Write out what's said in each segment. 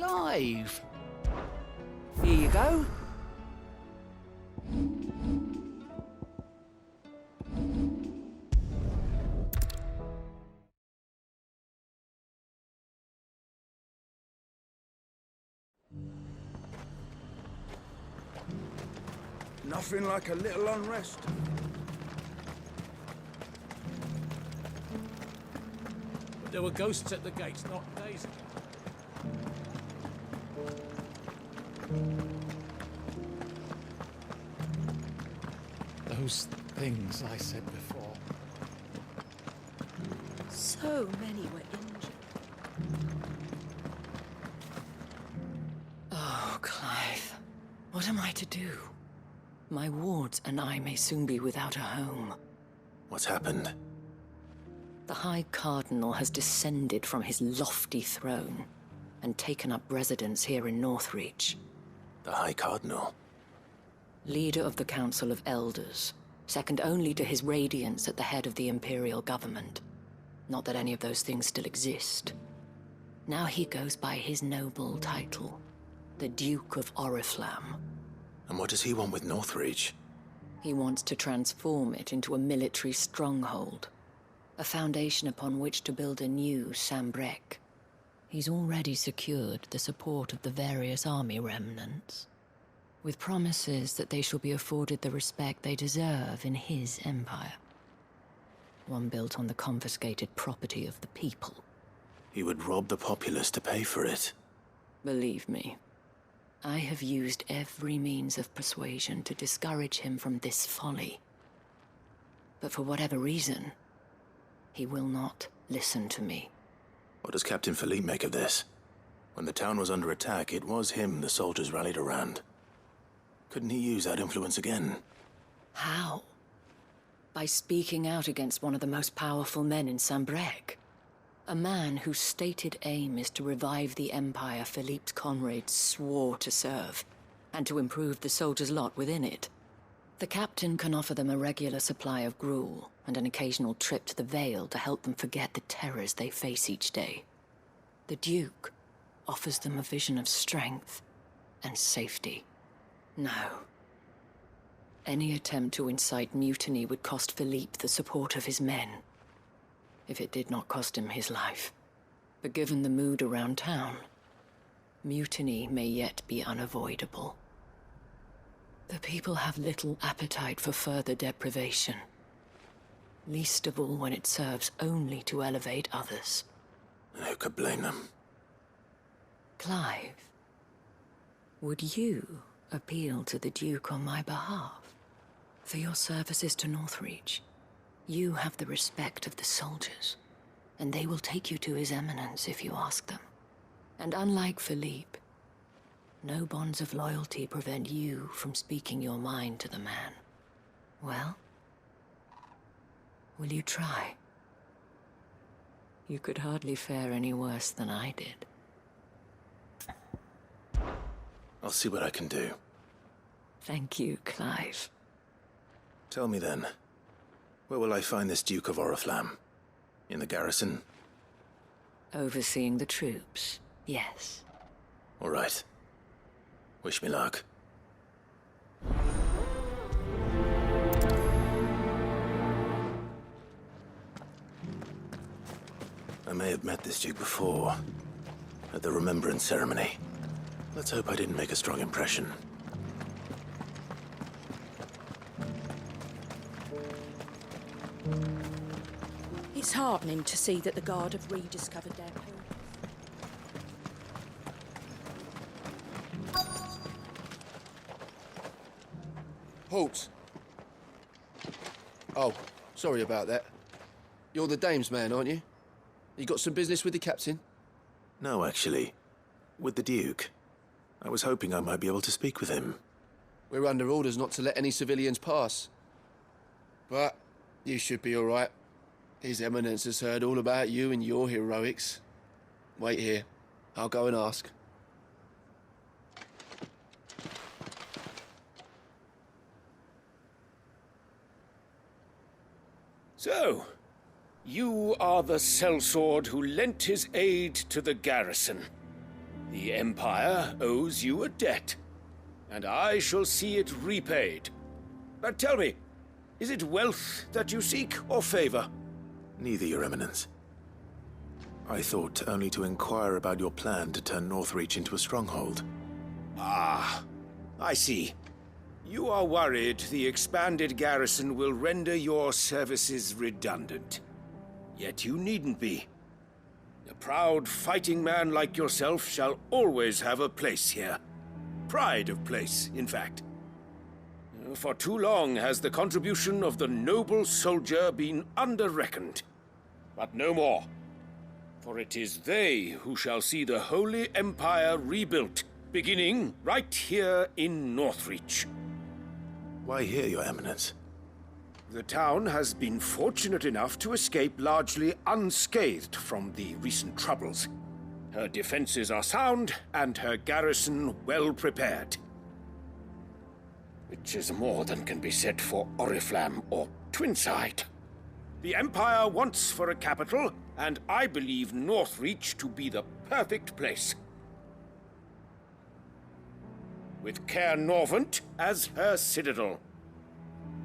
alive. Here you go. Nothing like a little unrest. But there were ghosts at the gates not days ago. Those things I said before. So many were injured. Oh, Clive. What am I to do? My wards and I may soon be without a home. What's happened? The High Cardinal has descended from his lofty throne and taken up residence here in Northreach. The High Cardinal? Leader of the Council of Elders, second only to his Radiance at the head of the Imperial government. Not that any of those things still exist. Now he goes by his noble title, the Duke of Oriflamme. And what does he want with Northreach? He wants to transform it into a military stronghold, a foundation upon which to build a new Sambrec. He's already secured the support of the various army remnants, with promises that they shall be afforded the respect they deserve in his empire. One built on the confiscated property of the people. He would rob the populace to pay for it. Believe me, I have used every means of persuasion to discourage him from this folly. But for whatever reason, he will not listen to me. What does Captain Philippe make of this? When the town was under attack, it was him the soldiers rallied around. Couldn't he use that influence again? How? By speaking out against one of the most powerful men in Sambrec. A man whose stated aim is to revive the empire Philippe's comrades swore to serve, and to improve the soldiers' lot within it. The captain can offer them a regular supply of gruel, and an occasional trip to the Vale to help them forget the terrors they face each day. The Duke offers them a vision of strength and safety. No. Any attempt to incite mutiny would cost Philippe the support of his men, if it did not cost him his life. But given the mood around town, mutiny may yet be unavoidable. The people have little appetite for further deprivation, least of all when it serves only to elevate others. And who could blame them? Clive, would you appeal to the Duke on my behalf? For your services to Northreach, you have the respect of the soldiers, and they will take you to His Eminence if you ask them. And unlike Philippe, no bonds of loyalty prevent you from speaking your mind to the man. Well, will you try? You could hardly fare any worse than I did. I'll see what I can do. Thank you, Clive. Tell me then, where will I find this Duke of Oriflamme? In the garrison? Overseeing the troops, yes. All right. Wish me luck. I may have met this Duke before, at the Remembrance ceremony. Let's hope I didn't make a strong impression. It's heartening to see that the Guard have rediscovered their purpose. Halt! Oh, sorry about that. You're the dame's man, aren't you? You got some business with the captain? No, actually. With the Duke. I was hoping I might be able to speak with him. We're under orders not to let any civilians pass. But you should be all right. His Eminence has heard all about you and your heroics. Wait here. I'll go and ask. So, you are the sellsword who lent his aid to the garrison. The Empire owes you a debt, and I shall see it repaid. But tell me, is it wealth that you seek, or favor? Neither, Your Eminence. I thought only to inquire about your plan to turn Northreach into a stronghold. Ah, I see. You are worried the expanded garrison will render your services redundant. Yet you needn't be. A proud fighting man like yourself shall always have a place here. Pride of place, in fact. For too long has the contribution of the noble soldier been under-reckoned. But no more. For it is they who shall see the Holy Empire rebuilt, beginning right here in Northreach. Why here, Your Eminence? The town has been fortunate enough to escape largely unscathed from the recent troubles. Her defenses are sound, and her garrison well prepared. Which is more than can be said for Oriflamme or Twinside. The Empire wants for a capital, and I believe Northreach to be the perfect place. With Caer Norvent as her citadel.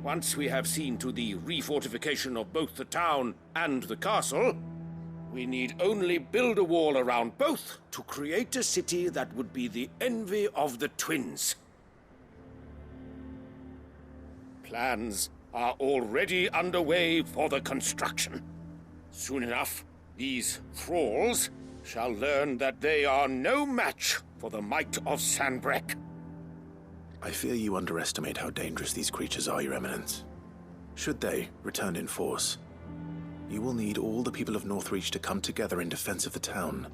Once we have seen to the refortification of both the town and the castle, we need only build a wall around both to create a city that would be the envy of the twins. Plans are already underway for the construction. Soon enough, these thralls shall learn that they are no match for the might of Sanbreque. I fear you underestimate how dangerous these creatures are, Your Eminence. Should they return in force, you will need all the people of Northreach to come together in defense of the town.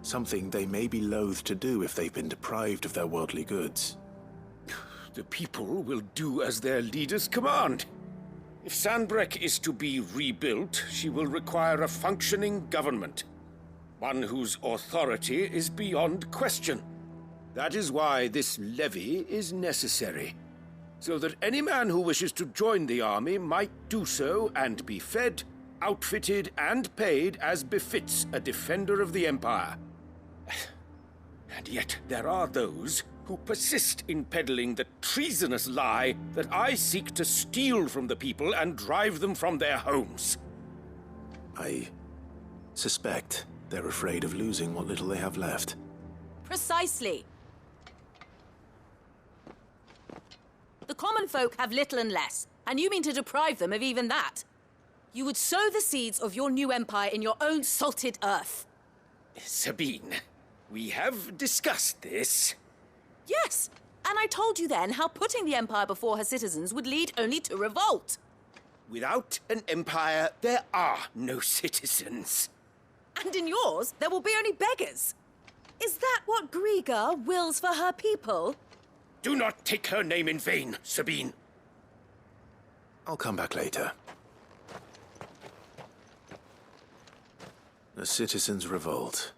Something they may be loath to do if they've been deprived of their worldly goods. The people will do as their leaders command. If Sanbreque is to be rebuilt, she will require a functioning government. One whose authority is beyond question. That is why this levy is necessary. So that any man who wishes to join the army might do so and be fed, outfitted, and paid as befits a defender of the Empire. And yet there are those who persist in peddling the treasonous lie that I seek to steal from the people and drive them from their homes. I suspect they're afraid of losing what little they have left. Precisely. The common folk have little and less, and you mean to deprive them of even that. You would sow the seeds of your new empire in your own salted earth. Sabine, we have discussed this. Yes, and I told you then how putting the empire before her citizens would lead only to revolt. Without an empire, there are no citizens. And in yours, there will be only beggars. Is that what Griga wills for her people? Do not take her name in vain, Sabine. I'll come back later. A citizens' revolt.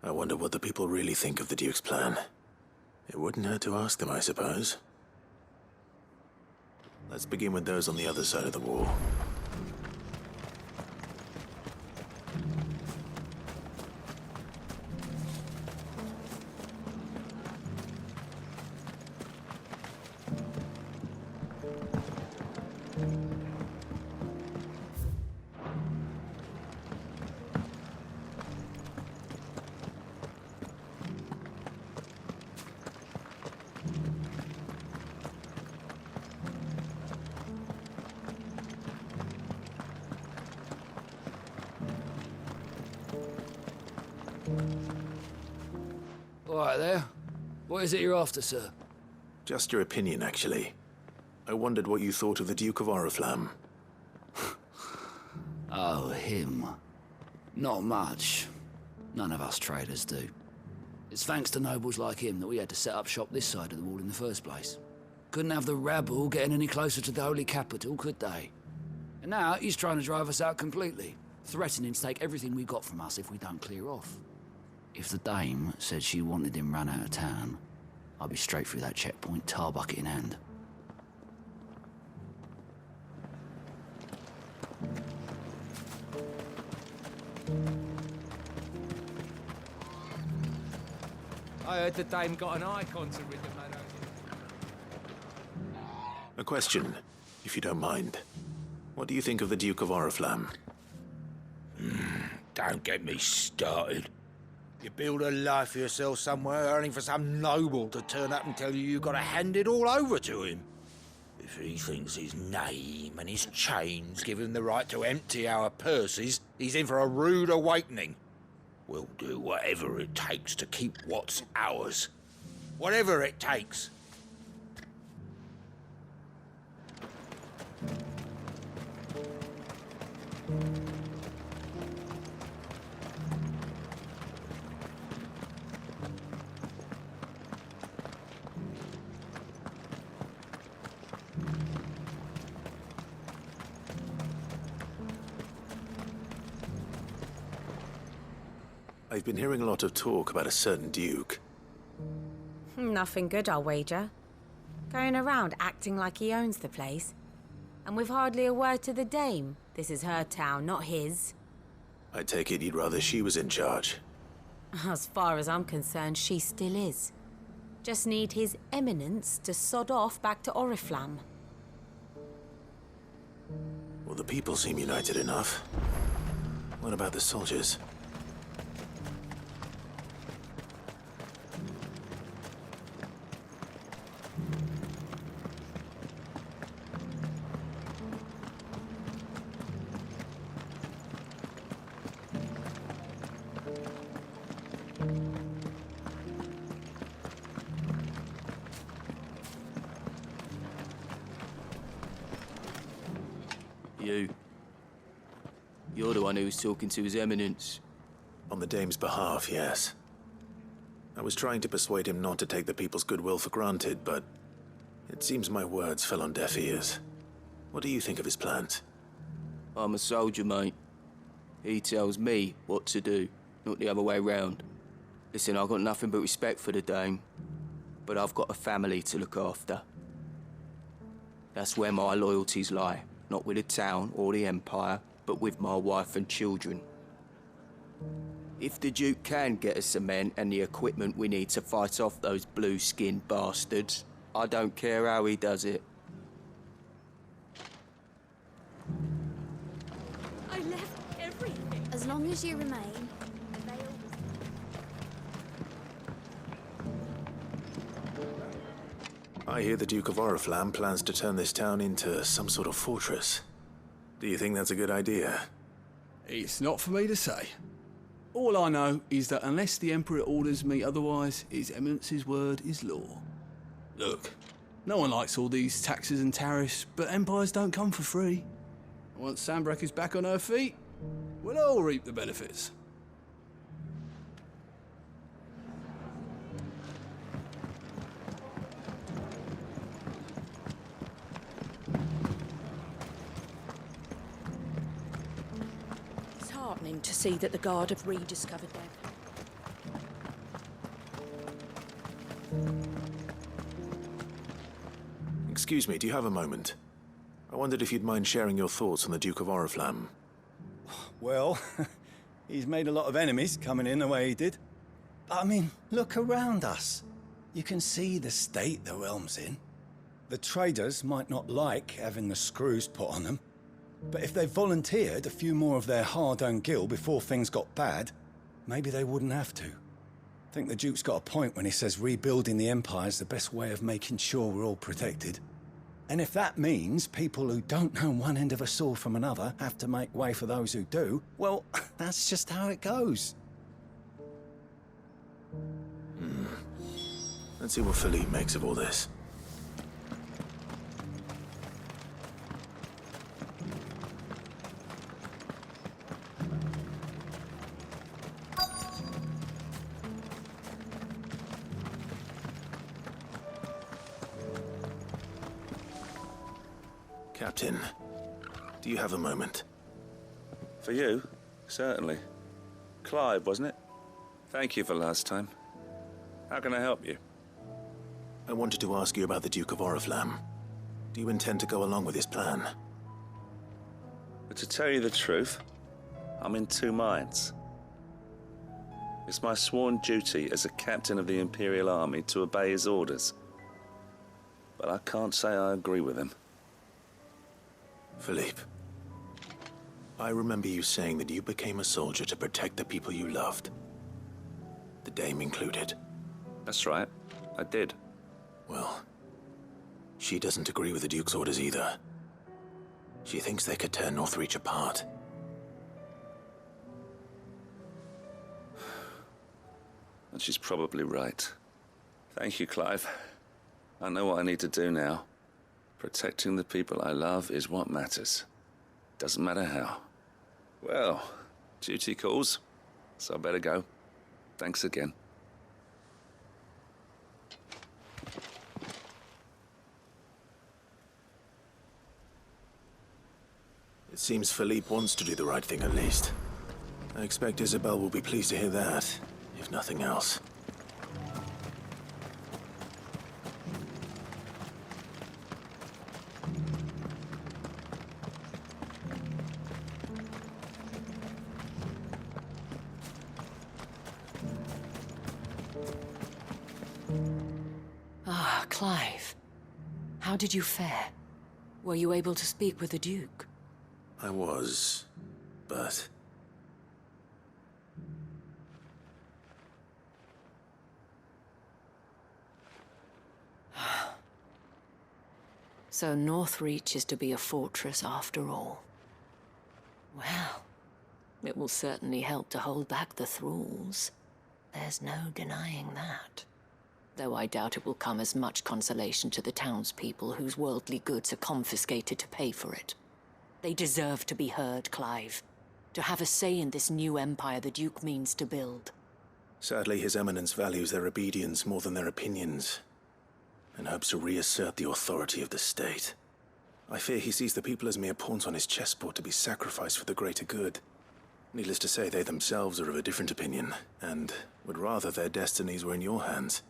I wonder what the people really think of the Duke's plan. It wouldn't hurt to ask them, I suppose. Let's begin with those on the other side of the wall. All right there. What is it you're after, sir? Just your opinion, actually. I wondered what you thought of the Duke of Oriflamme. Oh, him. Not much. None of us traders do. It's thanks to nobles like him that we had to set up shop this side of the wall in the first place. Couldn't have the rabble getting any closer to the holy capital, could they? And now he's trying to drive us out completely, threatening to take everything we got from us if we don't clear off. If the dame said she wanted him run out of town, I'd be straight through that checkpoint, tar bucket in hand. I heard the dame got an Eikon to rid the meadows. A question, if you don't mind. What do you think of the Duke of Oriflamme? Don't get me started. You build a life for yourself somewhere, only for some noble to turn up and tell you gotta hand it all over to him. If he thinks his name and his chains give him the right to empty our purses, he's in for a rude awakening. We'll do whatever it takes to keep what's ours. Whatever it takes. I've been hearing a lot of talk about a certain duke. Nothing good, I'll wager. Going around acting like he owns the place. And with hardly a word to the dame. This is her town, not his. I take it you'd rather she was in charge. As far as I'm concerned, she still is. Just need his eminence to sod off back to Oriflamme. Well, the people seem united enough. What about the soldiers? You're the one who was talking to His Eminence. On the dame's behalf, yes. I was trying to persuade him not to take the people's goodwill for granted, but it seems my words fell on deaf ears. What do you think of his plans? I'm a soldier, mate. He tells me what to do, not the other way round. Listen, I've got nothing but respect for the dame, but I've got a family to look after. That's where my loyalties lie, not with the town or the Empire, but with my wife and children. If the Duke can get us the men and the equipment we need to fight off those blue-skinned bastards, I don't care how he does it. I left everything. As long as you remain. I hear the Duke of Oriflamme plans to turn this town into some sort of fortress. Do you think that's a good idea? It's not for me to say. All I know is that unless the Emperor orders me otherwise, His Eminence's word is law. Look, no one likes all these taxes and tariffs, but empires don't come for free. Once Sanbreque is back on her feet, we'll all reap the benefits. It's heartening to see that the Guard have rediscovered their... Excuse me, do you have a moment? I wondered if you'd mind sharing your thoughts on the Duke of Oriflamme. Well, he's made a lot of enemies coming in the way he did. But I mean, look around us. You can see the state the realm's in. The traders might not like having the screws put on them, but if they volunteered a few more of their hard-earned gil before things got bad, maybe they wouldn't have to. I think the Duke's got a point when he says rebuilding the Empire's the best way of making sure we're all protected. And if that means people who don't know one end of a sword from another have to make way for those who do, well, that's just how it goes. Let's see what Philippe makes of all this. Captain, do you have a moment? For you? Certainly. Clive, wasn't it? Thank you for last time. How can I help you? I wanted to ask you about the Duke of Oriflamme. Do you intend to go along with his plan? But to tell you the truth, I'm in two minds. It's my sworn duty as a captain of the Imperial Army to obey his orders. But I can't say I agree with him. Philippe, I remember you saying that you became a soldier to protect the people you loved. The Dame included. That's right, I did. Well, she doesn't agree with the Duke's orders either. She thinks they could tear Northreach apart. And she's probably right. Thank you, Clive. I know what I need to do now. Protecting the people I love is what matters. Doesn't matter how. Well, duty calls, so I better go. Thanks again. It seems Philippe wants to do the right thing at least. I expect Isabel will be pleased to hear that, if nothing else. Ah, Clive. How did you fare? Were you able to speak with the Duke? I was, but... So Northreach is to be a fortress after all. Well, it will certainly help to hold back the thralls. There's no denying that. Though I doubt it will come as much consolation to the townspeople whose worldly goods are confiscated to pay for it. They deserve to be heard, Clive. To have a say in this new empire the Duke means to build. Sadly, His Eminence values their obedience more than their opinions, and hopes to reassert the authority of the state. I fear he sees the people as mere pawns on his chessboard to be sacrificed for the greater good. Needless to say, they themselves are of a different opinion, and would rather their destinies were in your hands.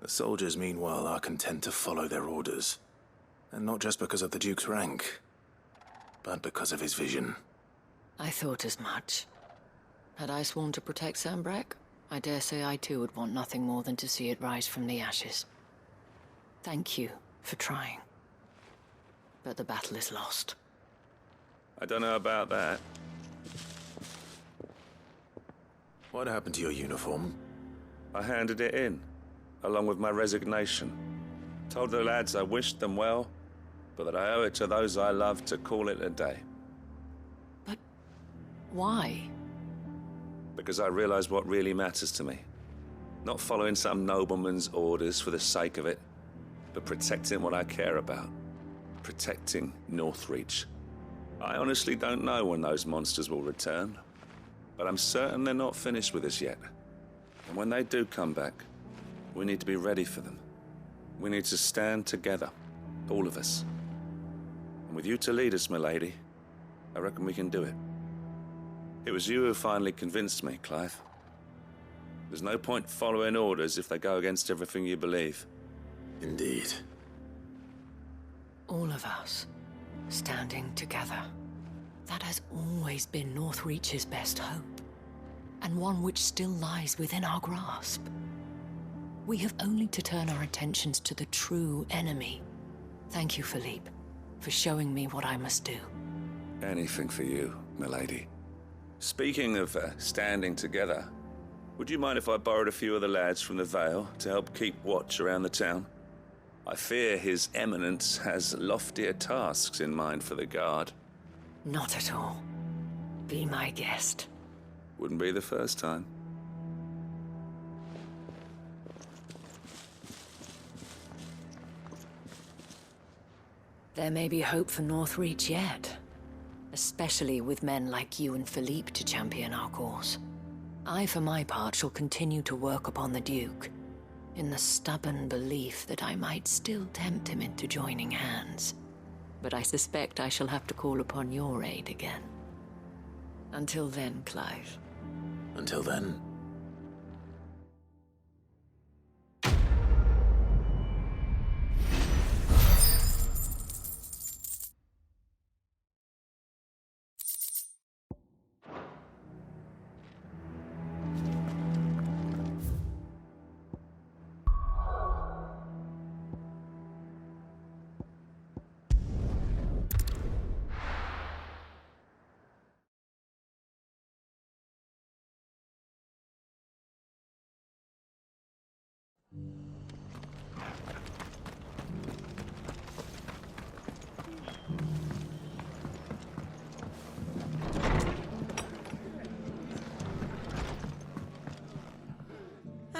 The soldiers, meanwhile, are content to follow their orders. And not just because of the Duke's rank, but because of his vision. I thought as much. Had I sworn to protect Sanbreque, I dare say I too would want nothing more than to see it rise from the ashes. Thank you for trying. But the battle is lost. I don't know about that. What happened to your uniform? I handed it in, along with my resignation. Told the lads I wished them well, but that I owe it to those I love to call it a day. But why? Because I realized what really matters to me. Not following some nobleman's orders for the sake of it, but protecting what I care about. Protecting Northreach. I honestly don't know when those monsters will return, but I'm certain they're not finished with us yet. And when they do come back, we need to be ready for them. We need to stand together, all of us. And with you to lead us, milady, I reckon we can do it. It was you who finally convinced me, Clive. There's no point following orders if they go against everything you believe. Indeed. All of us, standing together. That has always been Northreach's best hope, and one which still lies within our grasp. We have only to turn our attentions to the true enemy. Thank you, Philippe, for showing me what I must do. Anything for you, milady. Speaking of standing together, would you mind if I borrowed a few of the lads from the Vale to help keep watch around the town? I fear His Eminence has loftier tasks in mind for the guard. Not at all. Be my guest. Wouldn't be the first time. There may be hope for Northreach yet. Especially with men like you and Philippe to champion our cause. I, for my part, shall continue to work upon the Duke, in the stubborn belief that I might still tempt him into joining hands. But I suspect I shall have to call upon your aid again. Until then, Clive. Until then.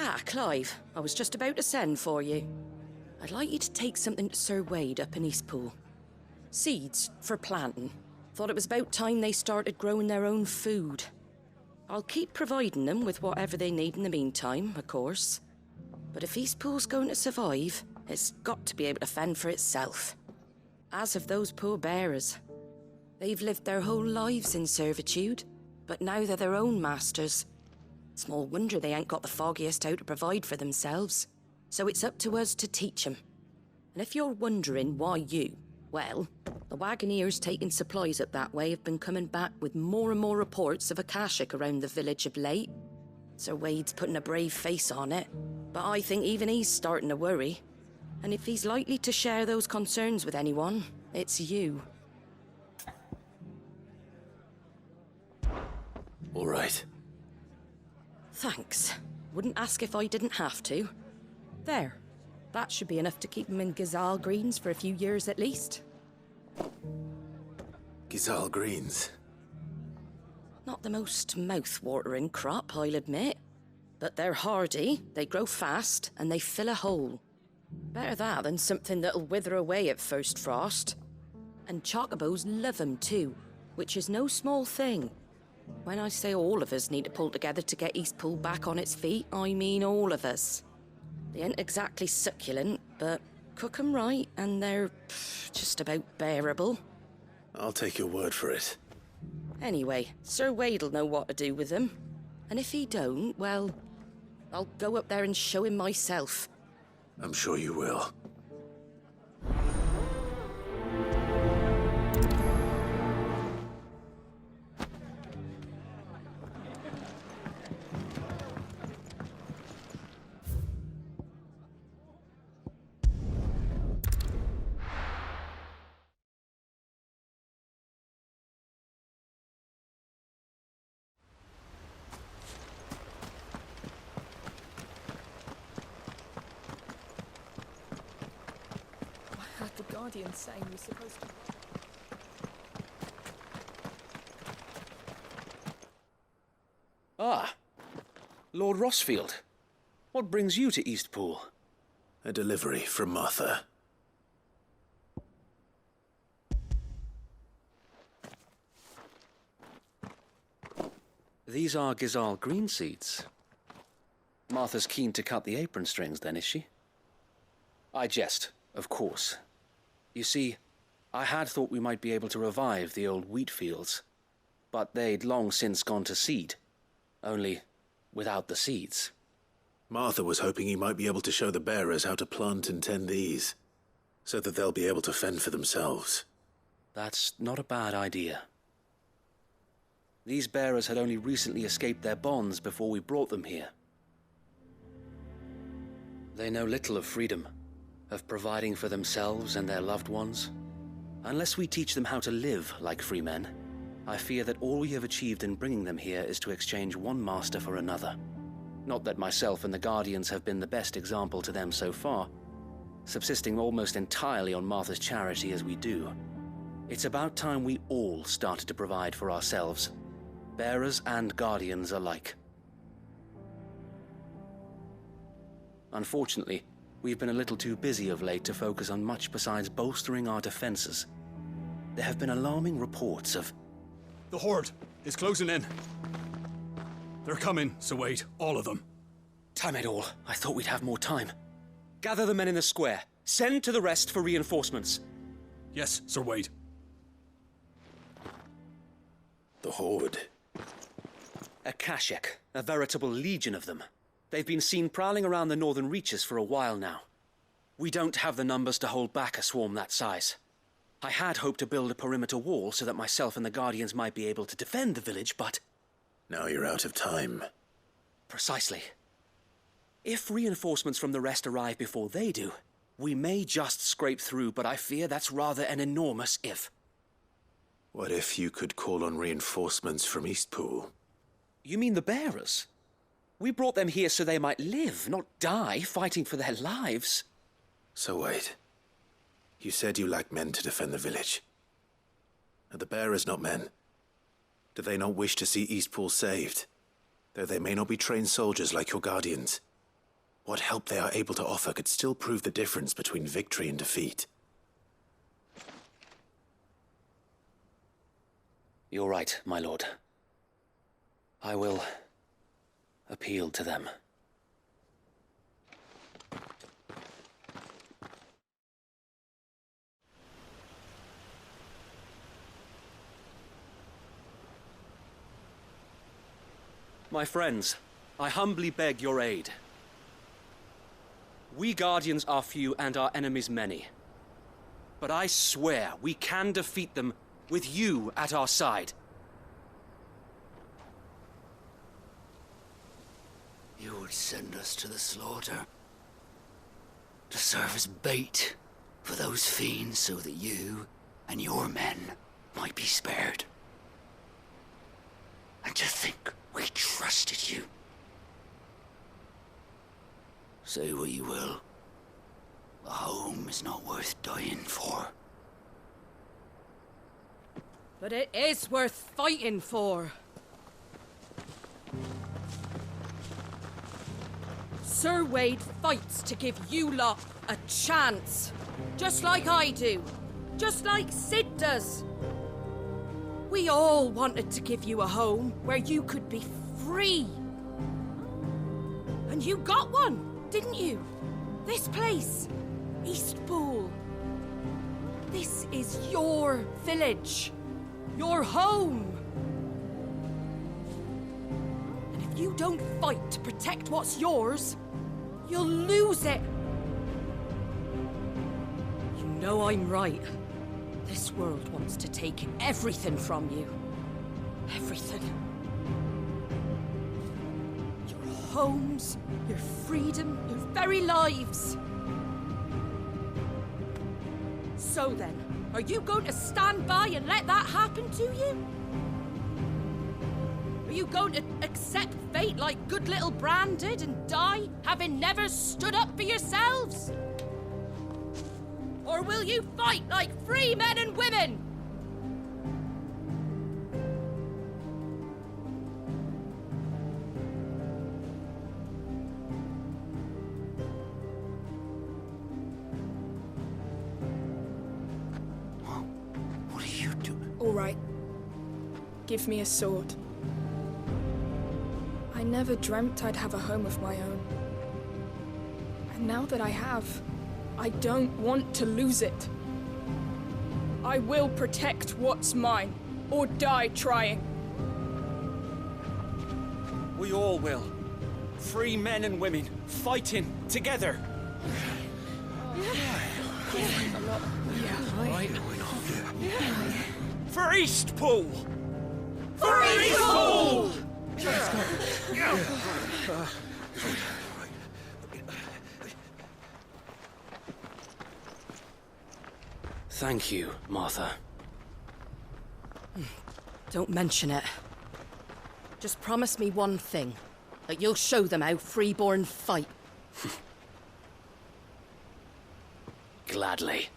Ah, Clive. I was just about to send for you. I'd like you to take something to Sir Wade up in Eastpool. Seeds for planting. Thought it was about time they started growing their own food. I'll keep providing them with whatever they need in the meantime, of course. But if Eastpool's going to survive, it's got to be able to fend for itself. As of those poor bearers. They've lived their whole lives in servitude, but now they're their own masters. Small wonder they ain't got the foggiest how to provide for themselves. So it's up to us to teach them. And if you're wondering why you, well, the Wagoneers taking supplies up that way have been coming back with more and more reports of Akashic around the village of late. Sir Wade's putting a brave face on it, but I think even he's starting to worry. And if he's likely to share those concerns with anyone, it's you. All right. Thanks. Wouldn't ask if I didn't have to. There. That should be enough to keep him in Gazal Greens for a few years at least. Gazal Greens. Not the most mouth-watering crop, I'll admit. But they're hardy, they grow fast, and they fill a hole. Better that than something that'll wither away at first frost. And chocobos love 'em too, which is no small thing. When I say all of us need to pull together to get Eastpool back on its feet, I mean all of us. They ain't exactly succulent, but cook 'em right and they're just about bearable. I'll take your word for it. Anyway, Sir Wade'll know what to do with them. And if he don't, well, I'll go up there and show him myself. I'm sure you will. The Guardian's saying we're supposed to... Ah, Lord Rossfield. What brings you to Eastpool? A delivery from Martha. These are Gazal green seeds. Martha's keen to cut the apron strings, then, is she? I jest, of course. You see, I had thought we might be able to revive the old wheat fields, but they'd long since gone to seed, only without the seeds. Martha was hoping you might be able to show the bearers how to plant and tend these, so that they'll be able to fend for themselves. That's not a bad idea. These bearers had only recently escaped their bonds before we brought them here. They know little of freedom, of providing for themselves and their loved ones. Unless we teach them how to live like free men, I fear that all we have achieved in bringing them here is to exchange one master for another. Not that myself and the Guardians have been the best example to them so far, subsisting almost entirely on Martha's charity as we do. It's about time we all started to provide for ourselves, bearers and Guardians alike. Unfortunately, we've been a little too busy of late to focus on much besides bolstering our defenses. There have been alarming reports of... The Horde is closing in. They're coming, Sir Wade, all of them. Damn it all, I thought we'd have more time. Gather the men in the square. Send to the rest for reinforcements. Yes, Sir Wade. The Horde. Akashic, a veritable legion of them. They've been seen prowling around the northern reaches for a while now. We don't have the numbers to hold back a swarm that size. I had hoped to build a perimeter wall so that myself and the Guardians might be able to defend the village, but... Now you're out of time. Precisely. If reinforcements from the rest arrive before they do, we may just scrape through, but I fear that's rather an enormous if. What if you could call on reinforcements from Eastpool? You mean the bearers? We brought them here so they might live, not die, fighting for their lives. So wait. You said you lack men to defend the village. Are the bearers not men? Do they not wish to see Eastpool saved? Though they may not be trained soldiers like your Guardians. What help they are able to offer could still prove the difference between victory and defeat. You're right, my lord. I will appeal to them. My friends, I humbly beg your aid. We Guardians are few and our enemies many. But I swear we can defeat them with you at our side. You would send us to the slaughter. To serve as bait for those fiends so that you and your men might be spared. And to think we trusted you. Say what you will. A home is not worth dying for. But it is worth fighting for. Sir Wade fights to give you lot a chance. Just like I do. Just like Sid does. We all wanted to give you a home where you could be free. And you got one, didn't you? This place, Eastpool. This is your village. Your home. And if you don't fight to protect what's yours, you'll lose it. You know I'm right. This world wants to take everything from you. Everything. Your homes, your freedom, your very lives. So then, are you going to stand by and let that happen to you? Are you going to accept fate like good little Bran did and die, having never stood up for yourselves? Or will you fight like free men and women? What are you doing? All right. Give me a sword. I never dreamt I'd have a home of my own. And now that I have, I don't want to lose it. I will protect what's mine, or die trying. We all will. Free men and women, fighting together. For Eastpool! For Eastpool! Let's go. Thank you, Martha. Don't mention it. Just promise me one thing. That you'll show them how freeborn fight. Gladly.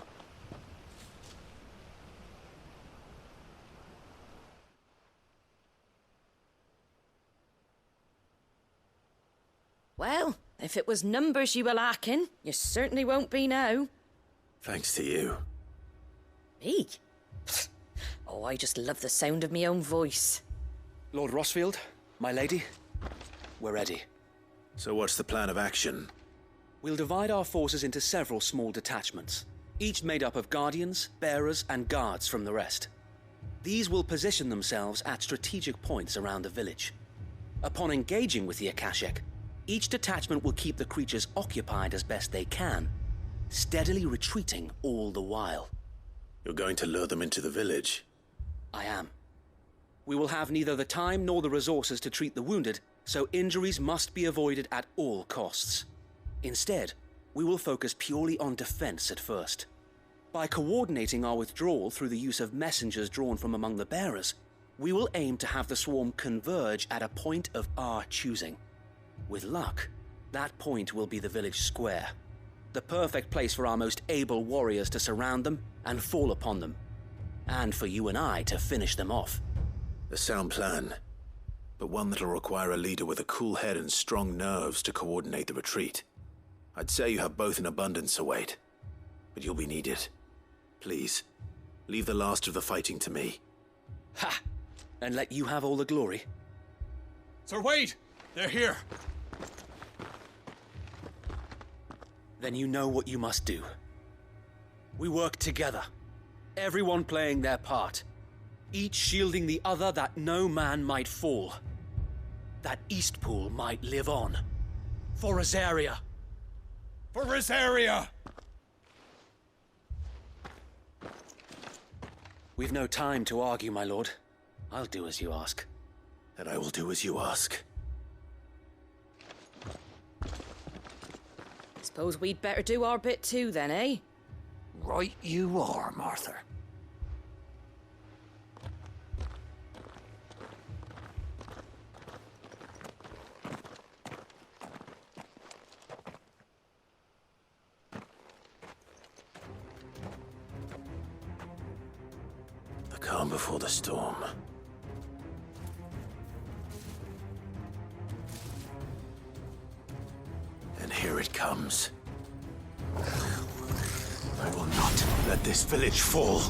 Well, if it was numbers you were lacking, you certainly won't be now. Thanks to you. Me? Oh, I just love the sound of my own voice. Lord Rossfield, my lady, we're ready. So what's the plan of action? We'll divide our forces into several small detachments, each made up of guardians, bearers, and guards from the rest. These will position themselves at strategic points around the village. Upon engaging with the Akashic, each detachment will keep the creatures occupied as best they can, steadily retreating all the while. You're going to lure them into the village? I am. We will have neither the time nor the resources to treat the wounded, so injuries must be avoided at all costs. Instead, we will focus purely on defense at first. By coordinating our withdrawal through the use of messengers drawn from among the bearers, we will aim to have the swarm converge at a point of our choosing. With luck, that point will be the village square, the perfect place for our most able warriors to surround them and fall upon them, and for you and I to finish them off. A sound plan, but one that'll require a leader with a cool head and strong nerves to coordinate the retreat. I'd say you have both in abundance, Sir Wade. But you'll be needed. Please, leave the last of the fighting to me. Ha! And let you have all the glory? Sir Wade! They're here! Then you know what you must do. We work together, everyone playing their part, each shielding the other that no man might fall, that Eastpool might live on. For Rosaria! For Rosaria! We've no time to argue, my lord. I'll do as you ask. And I will do as you ask. Suppose we'd better do our bit too then, eh? Right you are, Martha. The calm before the storm. And here it comes. I will not let this village fall.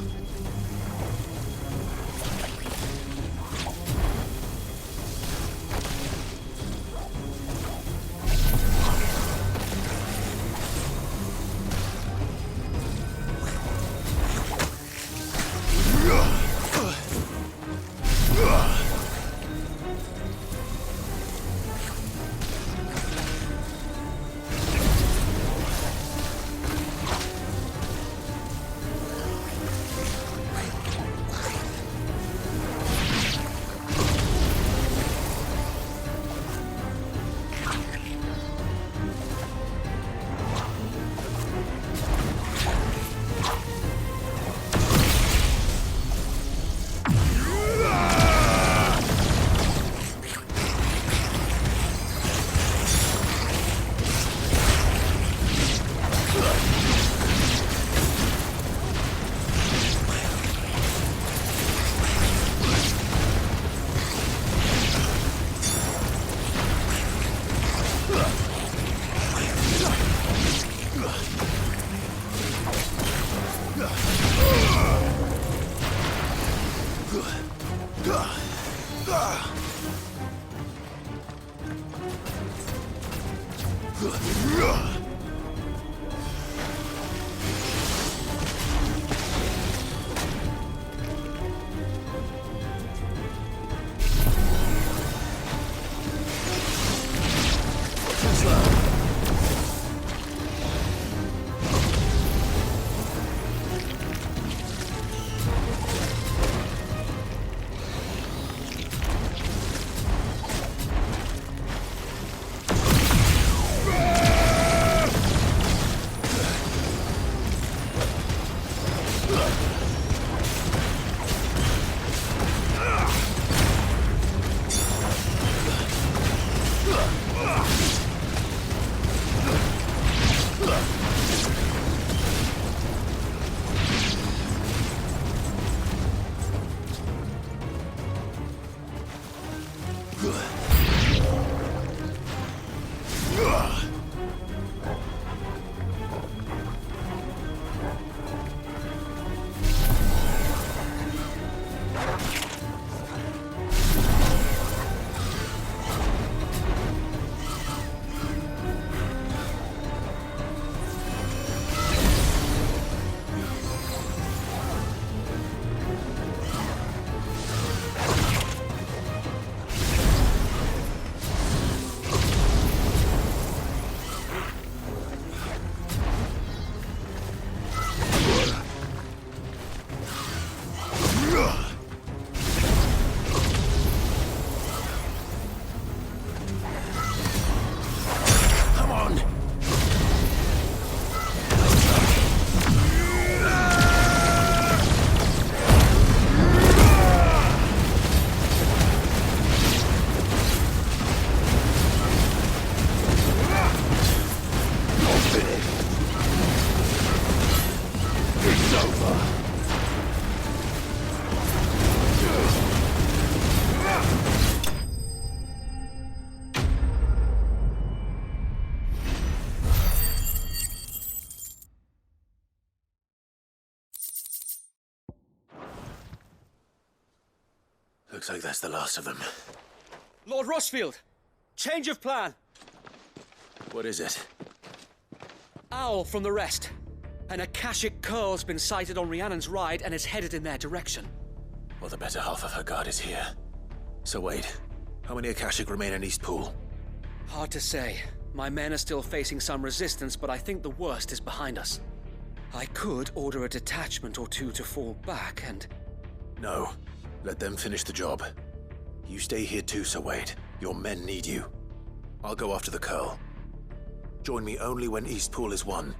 like that's the last of them. Lord Rosfield! Change of plan! What is it? Owl from the rest. An Akashic curl's been sighted on Rhiannon's ride and is headed in their direction. Well, the better half of her guard is here. So wait, how many Akashic remain in Eastpool? Hard to say. My men are still facing some resistance, but I think the worst is behind us. I could order a detachment or two to fall back and... No. Let them finish the job. You stay here too, Sir Wade. Your men need you. I'll go after the curl. Join me only when Eastpool is won.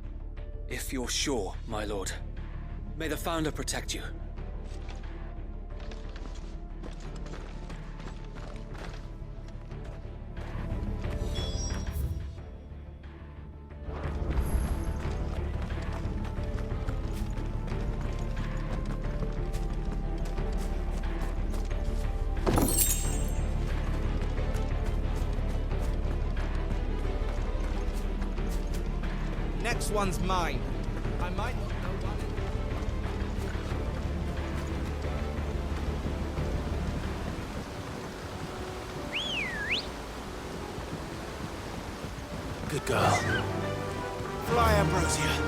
If you're sure, my lord. May the Founder protect you. Next one's mine. I might not know one. Good girl. Fly, Ambrosia.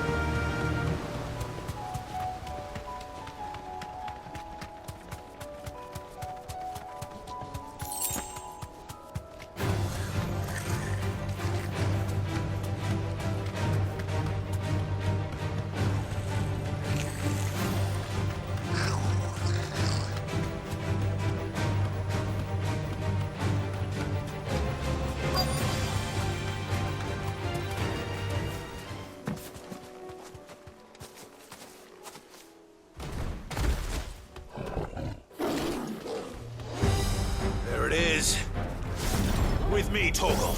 There it is. With me, Torgal.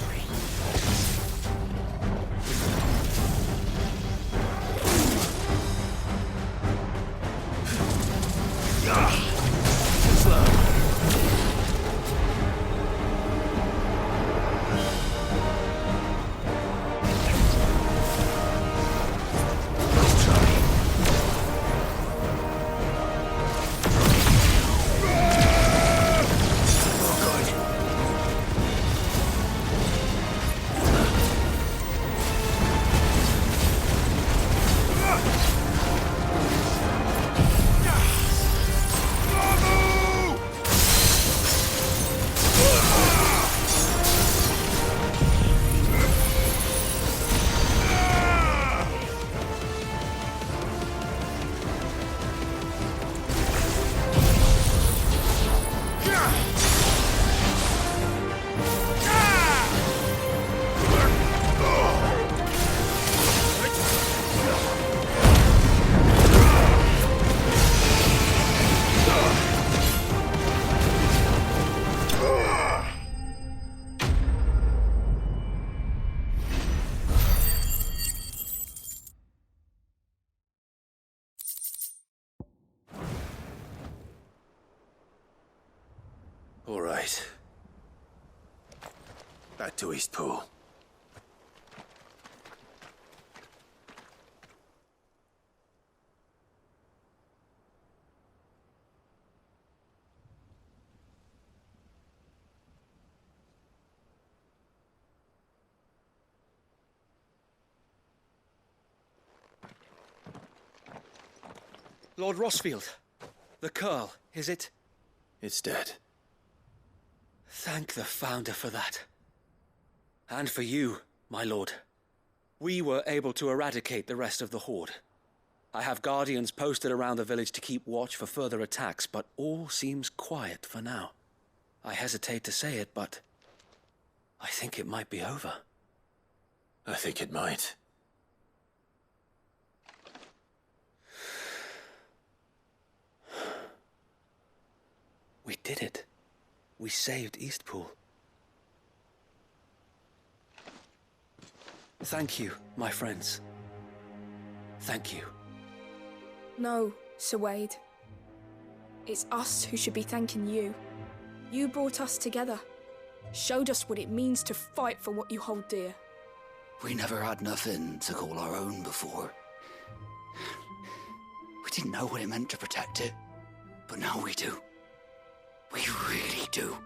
All right. Back to Eastpool. Lord Rosfield, the curl, is it? It's dead. Thank the Founder for that. And for you, my lord. We were able to eradicate the rest of the Horde. I have guardians posted around the village to keep watch for further attacks, but all seems quiet for now. I hesitate to say it, but I think it might be over. I think it might. We did it. We saved Eastpool. Thank you, my friends. Thank you. No, Sir Wade. It's us who should be thanking you. You brought us together. Showed us what it means to fight for what you hold dear. We never had nothing to call our own before. We didn't know what it meant to protect it, but now we do. We really do.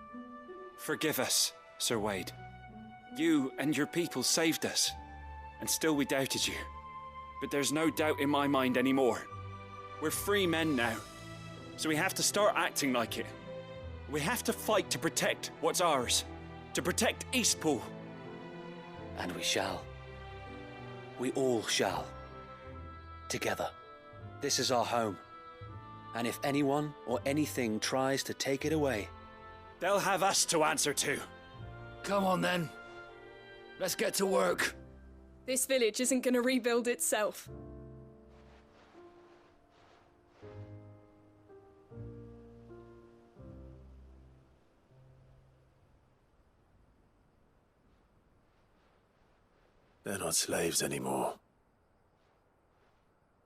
Forgive us, Sir Wade. You and your people saved us, and still we doubted you. But there's no doubt in my mind anymore. We're free men now, so we have to start acting like it. We have to fight to protect what's ours, to protect Eastpool. And we shall. We all shall. Together. This is our home. And if anyone or anything tries to take it away, they'll have us to answer to. Come on then. Let's get to work. This village isn't gonna rebuild itself. They're not slaves anymore.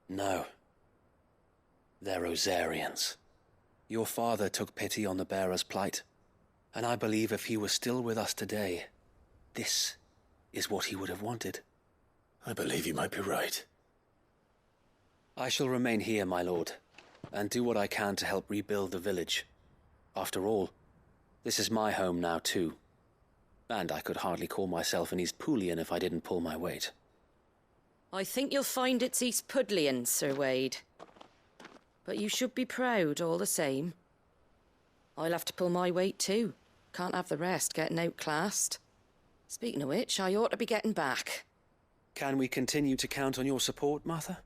No. They're Rosarians. Your father took pity on the bearer's plight, and I believe if he were still with us today, this is what he would have wanted. I believe you might be right. I shall remain here, my lord, and do what I can to help rebuild the village. After all, this is my home now too. And I could hardly call myself an Eastpoolian if I didn't pull my weight. I think you'll find it's East Pudlian, Sir Wade. But you should be proud all the same. I'll have to pull my weight too. Can't have the rest getting outclassed. Speaking of which, I ought to be getting back. Can we continue to count on your support, Martha?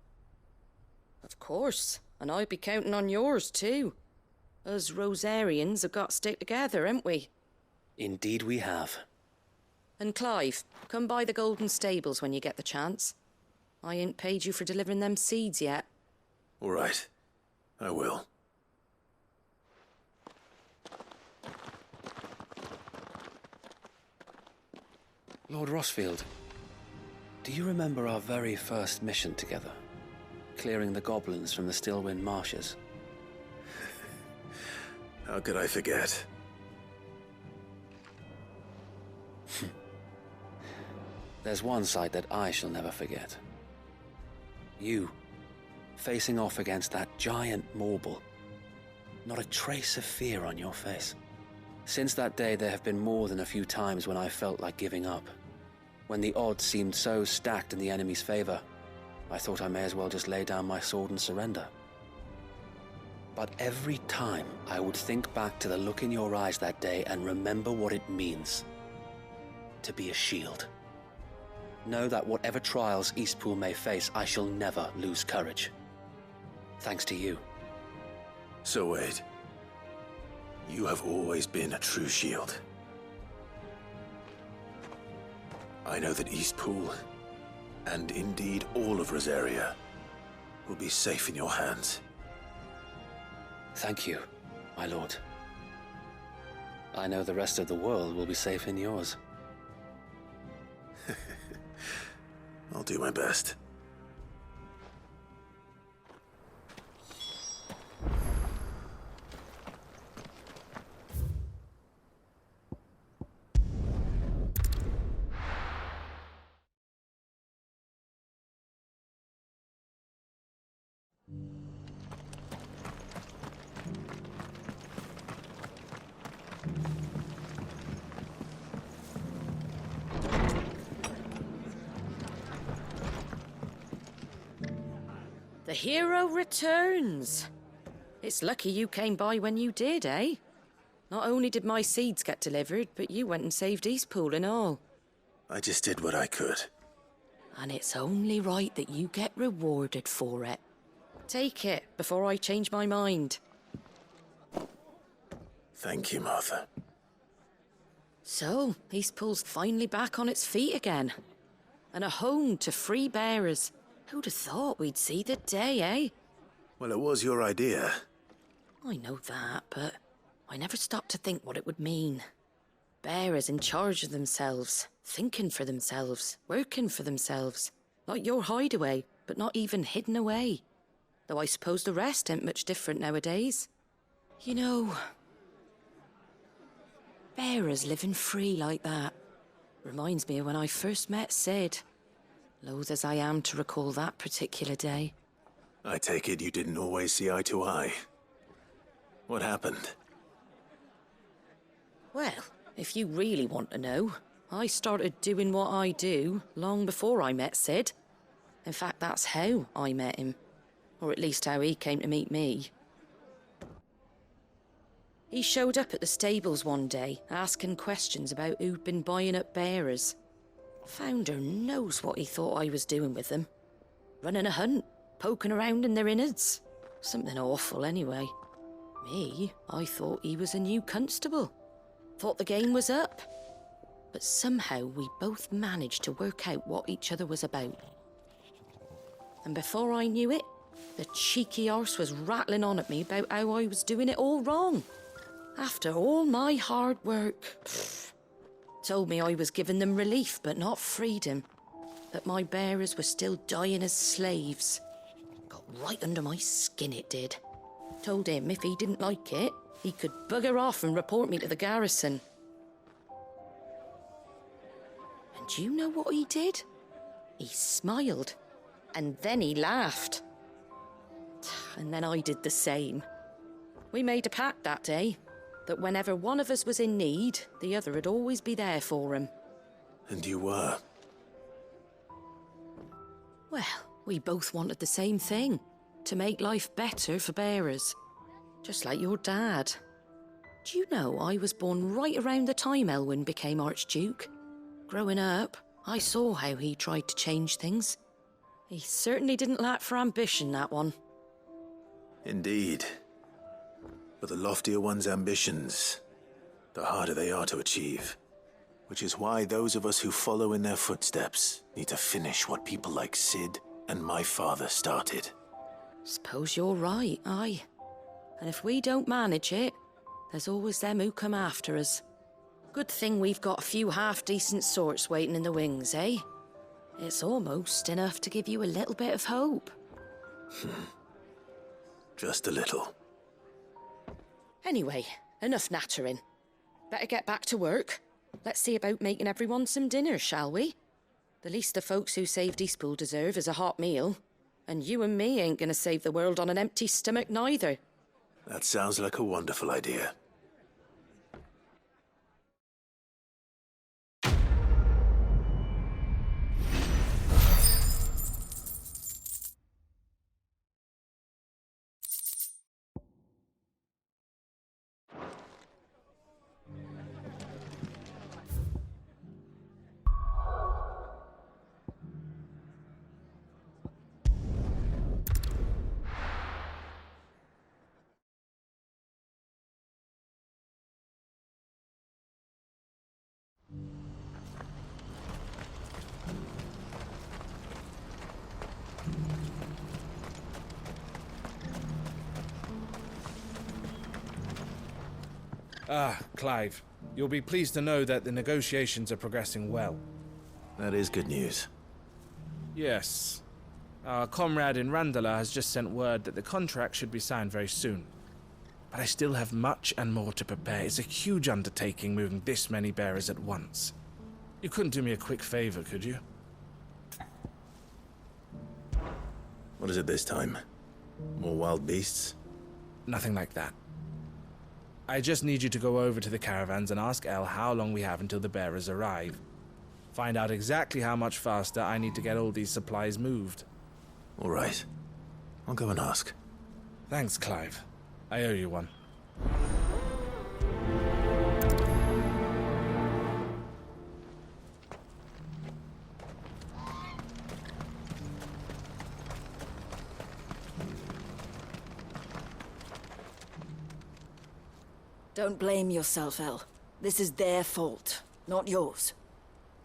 Of course, and I'll be counting on yours too. Us Rosarians have got to stick together, haven't we? Indeed we have. And Clive, come by the Golden Stables when you get the chance. I ain't paid you for delivering them seeds yet. All right. I will. Lord Rossfield, do you remember our very first mission together? Clearing the goblins from the Stillwind marshes? How could I forget? There's one sight that I shall never forget. You, facing off against that giant Morble. Not a trace of fear on your face. Since that day, there have been more than a few times when I felt like giving up. When the odds seemed so stacked in the enemy's favor, I thought I may as well just lay down my sword and surrender. But every time, I would think back to the look in your eyes that day and remember what it means to be a shield. Know that whatever trials Eastpool may face, I shall never lose courage. Thanks to you. So Wade, you have always been a true shield. I know that Eastpool, and indeed all of Rosaria, will be safe in your hands. Thank you, my lord. I know the rest of the world will be safe in yours. I'll do my best. The hero returns. It's lucky you came by when you did, eh? Not only did my seeds get delivered, but you went and saved Eastpool and all. I just did what I could. And it's only right that you get rewarded for it. Take it before I change my mind. Thank you, Martha. So, Eastpool's finally back on its feet again. And a home to free bearers. Who'd have thought we'd see the day, eh? Well, it was your idea. I know that, but I never stopped to think what it would mean. Bearers in charge of themselves, thinking for themselves, working for themselves. Like your hideaway, but not even hidden away. Though I suppose the rest ain't much different nowadays. You know, bearers living free like that reminds me of when I first met Sid. Loath as I am to recall that particular day. I take it you didn't always see eye to eye. What happened? Well, if you really want to know, I started doing what I do long before I met Sid. In fact, that's how I met him. Or at least how he came to meet me. He showed up at the stables one day, asking questions about who'd been buying up bearers. Founder knows what he thought I was doing with them. Running a hunt, poking around in their innards. Something awful, anyway. Me, I thought he was a new constable. Thought the game was up. But somehow we both managed to work out what each other was about. And before I knew it, the cheeky arse was rattling on at me about how I was doing it all wrong. After all my hard work. Told me I was giving them relief, but not freedom. That my bearers were still dying as slaves. Got right under my skin, it did. Told him if he didn't like it, he could bugger off and report me to the garrison. And do you know what he did? He smiled. And then he laughed. And then I did the same. We made a pact that day, that whenever one of us was in need, the other would always be there for him. And you were? Well, we both wanted the same thing. To make life better for bearers. Just like your dad. Do you know I was born right around the time Elwyn became Archduke? Growing up, I saw how he tried to change things. He certainly didn't lack for ambition, that one. Indeed. But the loftier one's ambitions, the harder they are to achieve. Which is why those of us who follow in their footsteps need to finish what people like Sid and my father started. Suppose you're right, aye. And if we don't manage it, there's always them who come after us. Good thing we've got a few half-decent sorts waiting in the wings, eh? It's almost enough to give you a little bit of hope. Just a little. Anyway, enough nattering. Better get back to work. Let's see about making everyone some dinner, shall we? The least the folks who saved Eastpool deserve is a hot meal. And you and me ain't gonna save the world on an empty stomach neither. That sounds like a wonderful idea. Ah, Clive. You'll be pleased to know that the negotiations are progressing well. That is good news. Yes. Our comrade in Randala has just sent word that the contract should be signed very soon. But I still have much and more to prepare. It's a huge undertaking moving this many bearers at once. You couldn't do me a quick favor, could you? What is it this time? More wild beasts? Nothing like that. I just need you to go over to the caravans and ask El how long we have until the bearers arrive. Find out exactly how much faster I need to get all these supplies moved. All right. I'll go and ask. Thanks, Clive. I owe you one. Don't blame yourself, El. This is their fault, not yours.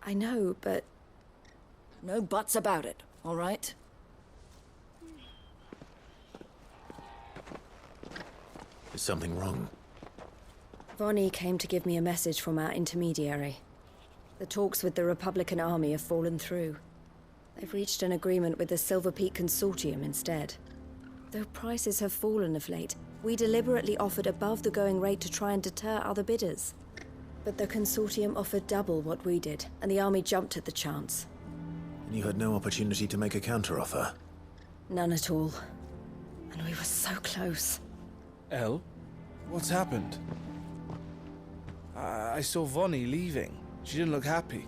I know, but... No buts about it, all right? Is something wrong? Vonnie came to give me a message from our intermediary. The talks with the Republican army have fallen through. They've reached an agreement with the Silver Peak Consortium instead. Though prices have fallen of late, we deliberately offered above the going rate to try and deter other bidders. But the Consortium offered double what we did, and the army jumped at the chance. And you had no opportunity to make a counteroffer? None at all. And we were so close. El? What's happened? I saw Vonnie leaving. She didn't look happy.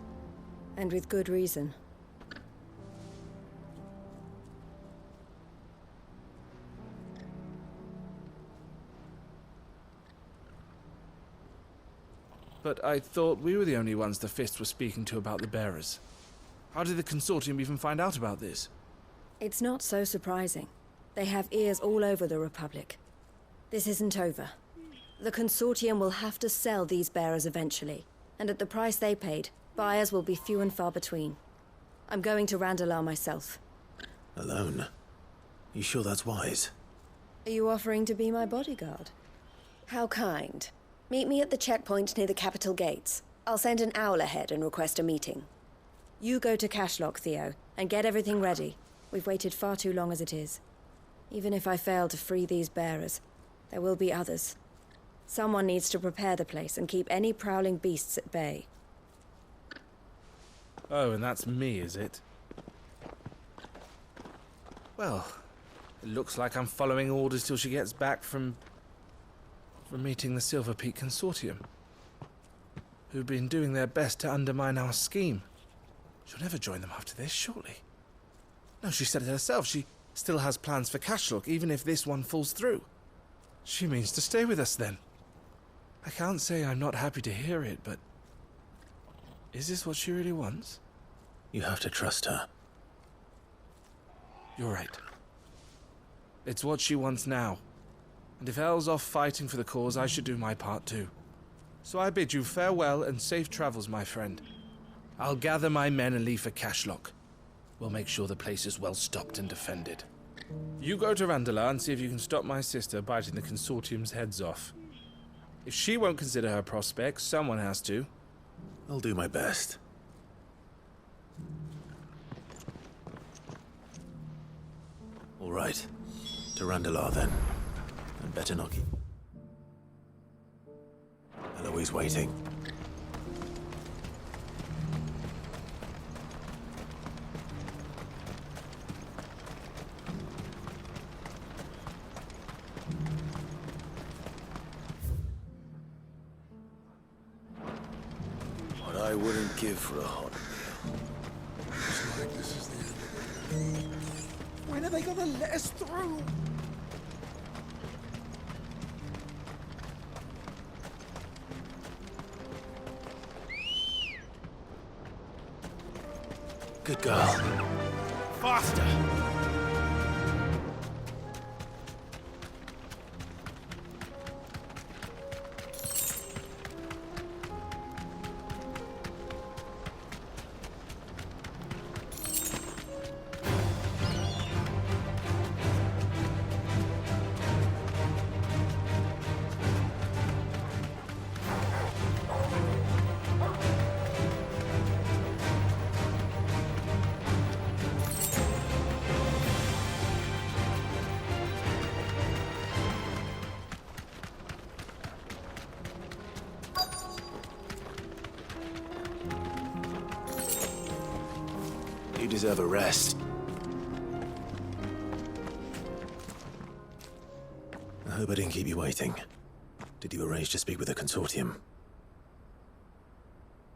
And with good reason. But I thought we were the only ones the Fist was speaking to about the bearers. How did the Consortium even find out about this? It's not so surprising. They have ears all over the Republic. This isn't over. The Consortium will have to sell these bearers eventually, and at the price they paid, buyers will be few and far between. I'm going to Randalar myself. Alone? You sure that's wise? Are you offering to be my bodyguard? How kind. Meet me at the checkpoint near the capital gates. I'll send an owl ahead and request a meeting. You go to Cashlock, Theo, and get everything ready. We've waited far too long as it is. Even if I fail to free these bearers, there will be others. Someone needs to prepare the place and keep any prowling beasts at bay. Oh, and that's me, is it? Well, it looks like I'm following orders till she gets back from meeting the Silver Peak Consortium, who've been doing their best to undermine our scheme. She'll never join them after this, surely. No, she said it herself. She still has plans for Cashlock, even if this one falls through. She means to stay with us, then. I can't say I'm not happy to hear it, but... is this what she really wants? You have to trust her. You're right. It's what she wants now. And if Elle's off fighting for the cause, I should do my part too. So I bid you farewell and safe travels, my friend. I'll gather my men and leave for Cashlock. We'll make sure the place is well stocked and defended. You go to Randalar and see if you can stop my sister biting the Consortium's heads off. If she won't consider her prospects, someone has to. I'll do my best. All right. To Randalar, then. And better not keep... Eloise waiting. What I wouldn't give for a hot meal. Looks like this is the end of it. When are they gonna let us through? Good girl. Faster! You deserve a rest. I hope I didn't keep you waiting. Did you arrange to speak with the Consortium?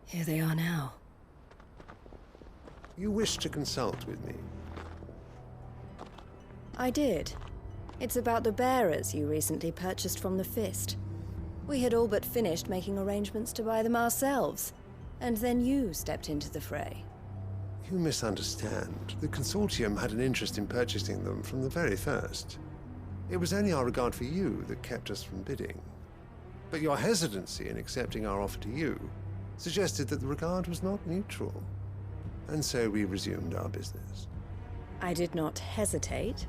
Here they are now. You wish to consult with me? I did. It's about the bearers you recently purchased from the Fist. We had all but finished making arrangements to buy them ourselves, and then you stepped into the fray. You misunderstand. The Consortium had an interest in purchasing them from the very first. It was only our regard for you that kept us from bidding. But your hesitancy in accepting our offer to you suggested that the regard was not mutual. And so we resumed our business. I did not hesitate.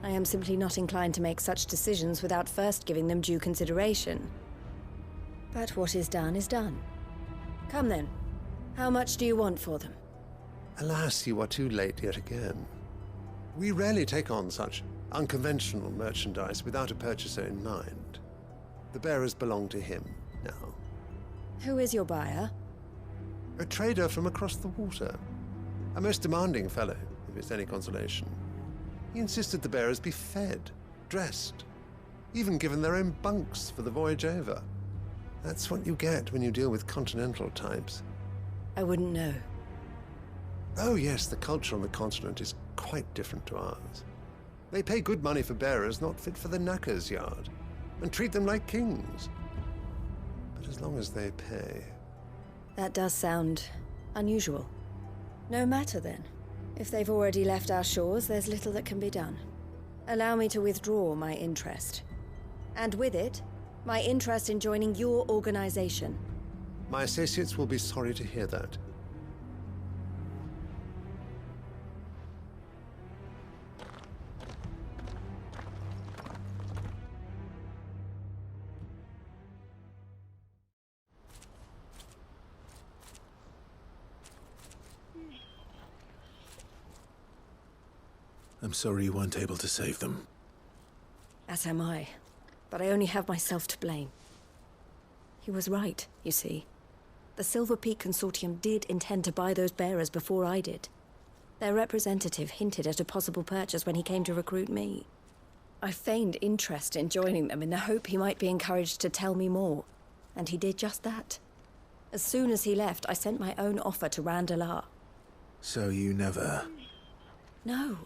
I am simply not inclined to make such decisions without first giving them due consideration. But what is done is done. Come then. How much do you want for them? Alas, you are too late yet again. We rarely take on such unconventional merchandise without a purchaser in mind. The bearers belong to him now. Who is your buyer? A trader from across the water. A most demanding fellow, if it's any consolation. He insisted the bearers be fed, dressed, even given their own bunks for the voyage over. That's what you get when you deal with continental types. I wouldn't know. Oh yes, the culture on the continent is quite different to ours. They pay good money for bearers not fit for the knacker's yard, and treat them like kings. But as long as they pay... That does sound unusual. No matter then. If they've already left our shores, there's little that can be done. Allow me to withdraw my interest. And with it, my interest in joining your organization. My associates will be sorry to hear that. I'm sorry you weren't able to save them. As am I. But I only have myself to blame. He was right, you see. The Silver Peak Consortium did intend to buy those bearers before I did. Their representative hinted at a possible purchase when he came to recruit me. I feigned interest in joining them in the hope he might be encouraged to tell me more, and he did just that. As soon as he left, I sent my own offer to Randalar. So you never... No.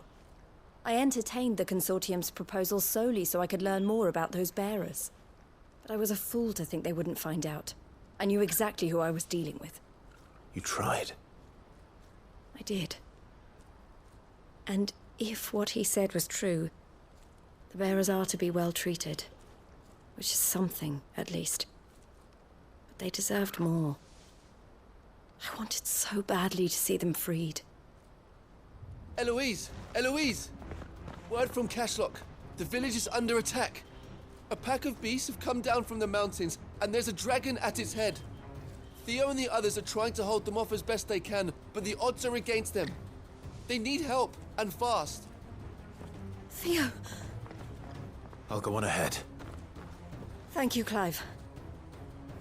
I entertained the Consortium's proposal solely so I could learn more about those bearers. But I was a fool to think they wouldn't find out. I knew exactly who I was dealing with. You tried. I did. And if what he said was true, the bearers are to be well treated. Which is something, at least. But they deserved more. I wanted so badly to see them freed. Eloise! Eloise! Word from Cashlock. The village is under attack. A pack of beasts have come down from the mountains, and there's a dragon at its head. Theo and the others are trying to hold them off as best they can, but the odds are against them. They need help, and fast. Theo! I'll go on ahead. Thank you, Clive.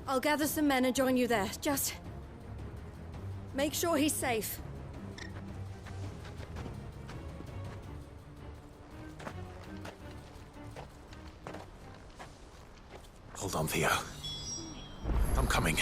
I'll gather some men and join you there. Just... make sure he's safe. Hold on, Theo. I'm coming.